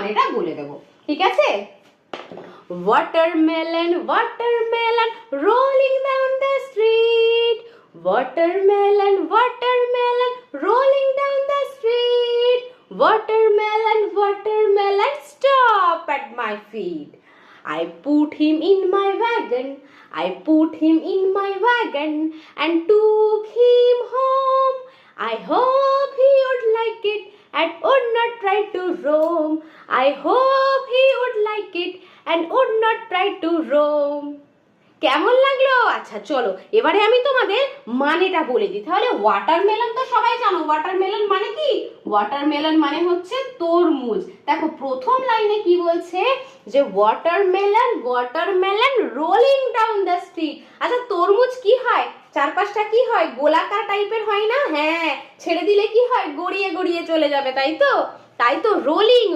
মানেটা বলে দেবো, ঠিক আছে? Watermelon, watermelon, rolling down the street. Watermelon, watermelon, rolling down the street. Watermelon, watermelon, stop at my feet. I put him in my wagon, I put him in my wagon and took him home. I hope he would like it and would not try to roam. I hope he would like it and would not try to roam. কেমন লাগলো? আচ্ছা চলো এবারে আমি তোমাদের মানেটা বলে দিই। তাহলে ওয়াটারমেলন তো সবাই জানো, ওয়াটারমেলন মানে কি? ওয়াটারমেলন মানে হচ্ছে তরমুজ। দেখো প্রথম লাইনে কি বলছে যে watermelon, watermelon rolling down the street. আচ্ছা তরমুজ কি হয়? চারপাশটা কি হয়? গোলাকার টাইপের হয় না? হ্যাঁ, ছেড়ে দিলে কি হয়? গড়িয়ে গড়িয়ে চলে যাবে, তাই তো? তাই তো রোলিং